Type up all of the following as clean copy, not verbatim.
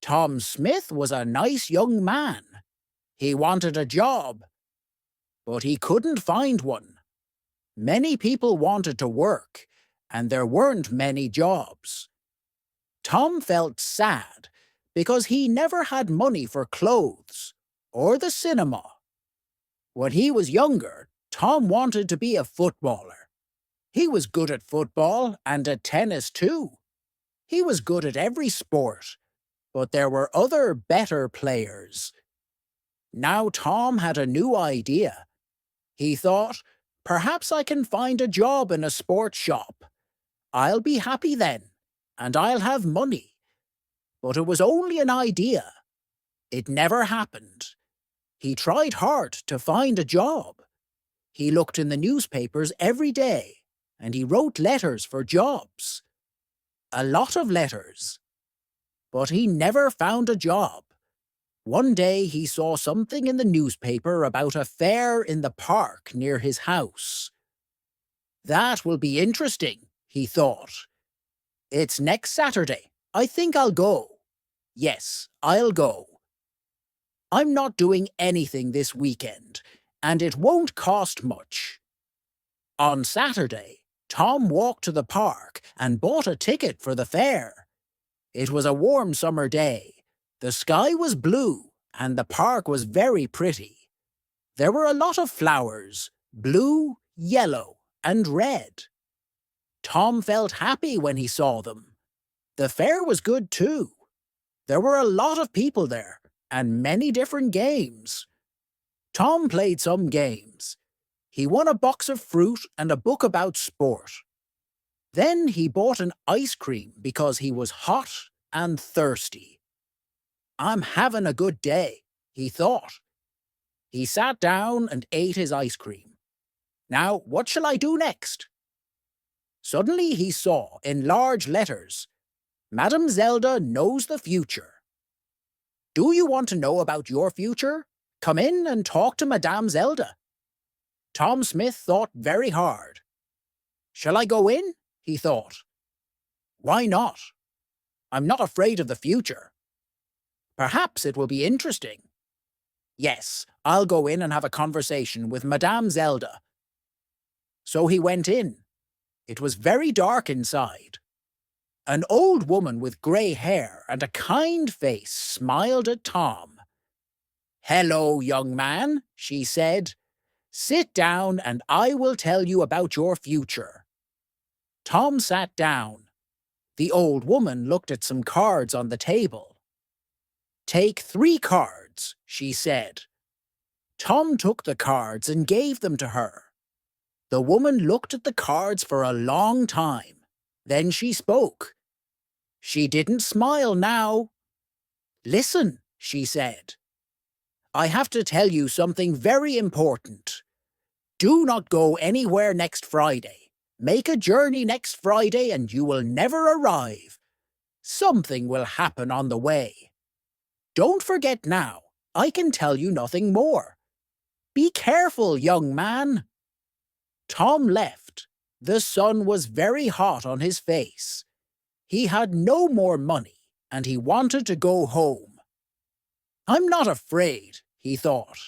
Tom Smith was a nice young man. He wanted a job, but he couldn't find one. Many people wanted to work, and there weren't many jobs. Tom felt sad because he never had money for clothes or the cinema. When he was younger, Tom wanted to be a footballer. He was good at football and at tennis too. He was good at every sport, but there were other better players. Now Tom had a new idea. He thought, perhaps I can find a job in a sports shop. I'll be happy then, and I'll have money. But it was only an idea. It never happened. He tried hard to find a job. He looked in the newspapers every day, and he wrote letters for jobs. A lot of letters. But he never found a job. One day he saw something in the newspaper about a fair in the park near his house. That will be interesting, he thought. It's next Saturday. I think I'll go. Yes, I'll go. I'm not doing anything this weekend, and it won't cost much. On Saturday, Tom walked to the park and bought a ticket for the fair. It was a warm summer day. The sky was blue, and the park was very pretty. There were a lot of flowers, blue, yellow, and red. Tom felt happy when he saw them. The fair was good too. There were a lot of people there, and many different games. Tom played some games. He won a box of fruit and a book about sport. Then he bought an ice cream because he was hot and thirsty. I'm having a good day, he thought. He sat down and ate his ice cream. Now, what shall I do next? Suddenly he saw, in large letters, Madame Zelda knows the future. Do you want to know about your future? Come in and talk to Madame Zelda. Tom Smith thought very hard. Shall I go in? He thought. Why not? I'm not afraid of the future. Perhaps it will be interesting. Yes, I'll go in and have a conversation with Madame Zelda. So he went in. It was very dark inside. An old woman with grey hair and a kind face smiled at Tom. Hello, young man, she said. Sit down and I will tell you about your future. Tom sat down. The old woman looked at some cards on the table. Take 3 cards, she said. Tom took the cards and gave them to her. The woman looked at the cards for a long time. Then she spoke. She didn't smile now. Listen, she said. I have to tell you something very important. Do not go anywhere next Friday. Make a journey next Friday and you will never arrive. Something will happen on the way. Don't forget now, I can tell you nothing more. Be careful, young man. Tom left. The sun was very hot on his face. He had no more money, and he wanted to go home. I'm not afraid, he thought.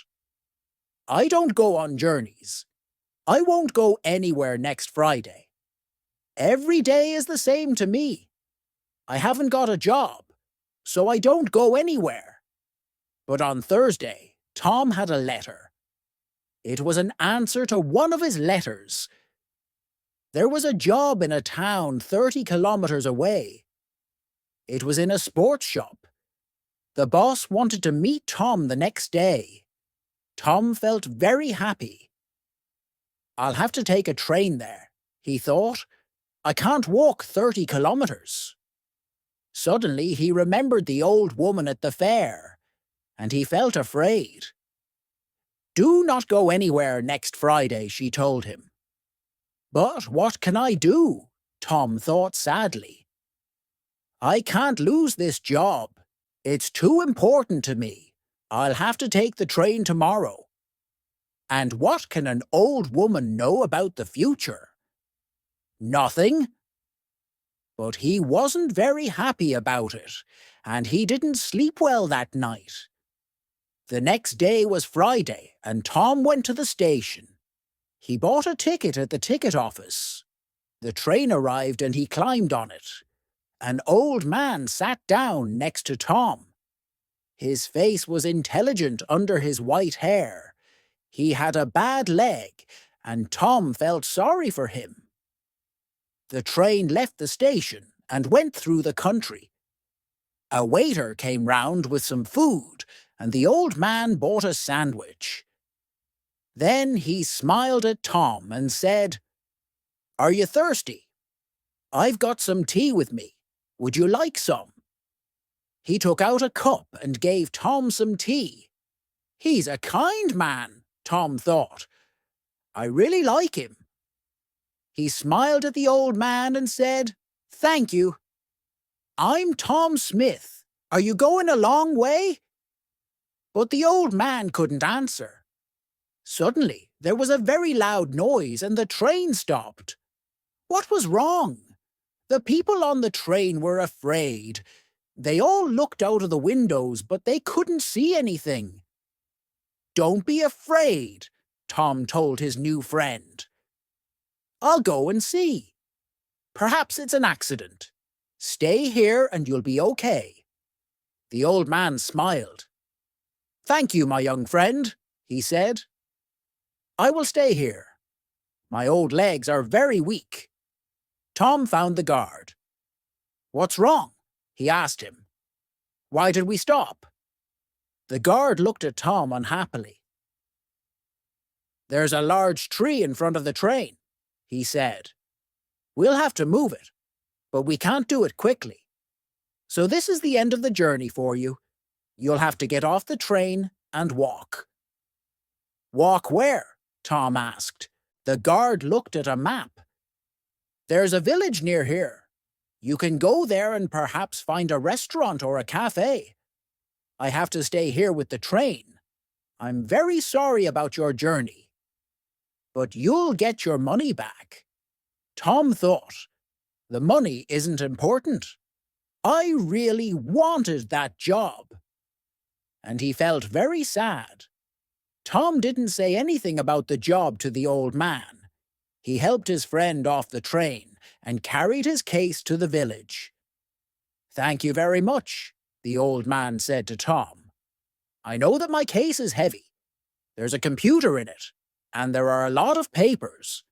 I don't go on journeys. I won't go anywhere next Friday. Every day is the same to me. I haven't got a job, so I don't go anywhere. But on Thursday, Tom had a letter. It was an answer to one of his letters. There was a job in a town 30 kilometers away. It was in a sports shop. The boss wanted to meet Tom the next day. Tom felt very happy. I'll have to take a train there, he thought. I can't walk 30 kilometers. Suddenly he remembered the old woman at the fair, and he felt afraid. Do not go anywhere next Friday, she told him. But what can I do? Tom thought sadly. I can't lose this job. It's too important to me. I'll have to take the train tomorrow. And what can an old woman know about the future? Nothing. But he wasn't very happy about it, and he didn't sleep well that night. The next day was Friday, and Tom went to the station. He bought a ticket at the ticket office. The train arrived and he climbed on it. An old man sat down next to Tom. His face was intelligent under his white hair. He had a bad leg, and Tom felt sorry for him. The train left the station and went through the country. A waiter came round with some food, and the old man bought a sandwich. Then he smiled at Tom and said, "Are you thirsty? I've got some tea with me. Would you like some?" He took out a cup and gave Tom some tea. He's a kind man, Tom thought. I really like him. He smiled at the old man and said, "Thank you. I'm Tom Smith. Are you going a long way?" But the old man couldn't answer. Suddenly, there was a very loud noise and the train stopped. What was wrong? The people on the train were afraid. They all looked out of the windows, but they couldn't see anything. "Don't be afraid," Tom told his new friend. "I'll go and see. Perhaps it's an accident. Stay here and you'll be okay." The old man smiled. "Thank you, my young friend," he said. "I will stay here. My old legs are very weak." Tom found the guard. "What's wrong?" he asked him. "Why did we stop?" The guard looked at Tom unhappily. "There's a large tree in front of the train," he said. "We'll have to move it, but we can't do it quickly. So this is the end of the journey for you. You'll have to get off the train and walk." "Walk where?" Tom asked. The guard looked at a map. "There's a village near here. You can go there and perhaps find a restaurant or a cafe. I have to stay here with the train. I'm very sorry about your journey. But you'll get your money back." Tom thought, the money isn't important. I really wanted that job. And he felt very sad. Tom didn't say anything about the job to the old man. He helped his friend off the train and carried his case to the village. "Thank you very much," the old man said to Tom. "I know that my case is heavy. There's a computer in it, and there are a lot of papers."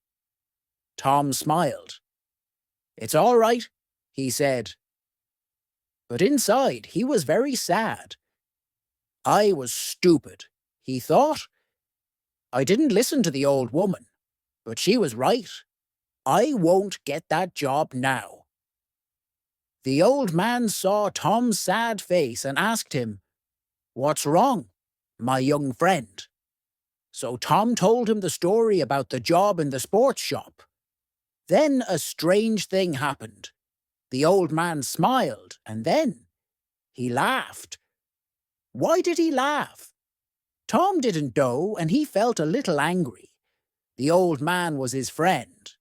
Tom smiled. "It's all right," he said. But inside, he was very sad. I was stupid, he thought. I didn't listen to the old woman, but she was right. I won't get that job now. The old man saw Tom's sad face and asked him, "What's wrong, my young friend?" So Tom told him the story about the job in the sports shop. Then a strange thing happened. The old man smiled, and then he laughed. Why did he laugh? Tom didn't know, and he felt a little angry. The old man was his friend.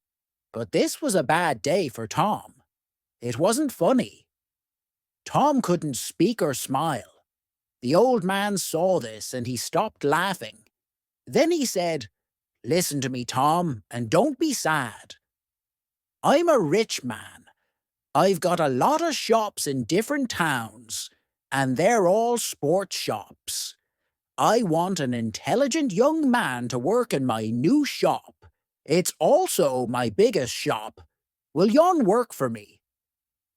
But this was a bad day for Tom. It wasn't funny. Tom couldn't speak or smile. The old man saw this, and he stopped laughing. Then he said, "Listen to me, Tom, and don't be sad. I'm a rich man. I've got a lot of shops in different towns, and they're all sports shops. I want an intelligent young man to work in my new shop. It's also my biggest shop. Will yon work for me?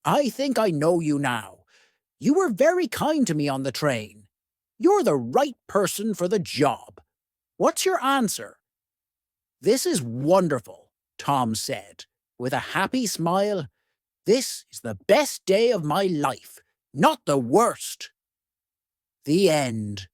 I think I know you now. You were very kind to me on the train. You're the right person for the job. What's your answer?" "This is wonderful," Tom said, with a happy smile. "This is the best day of my life, not the worst." The end.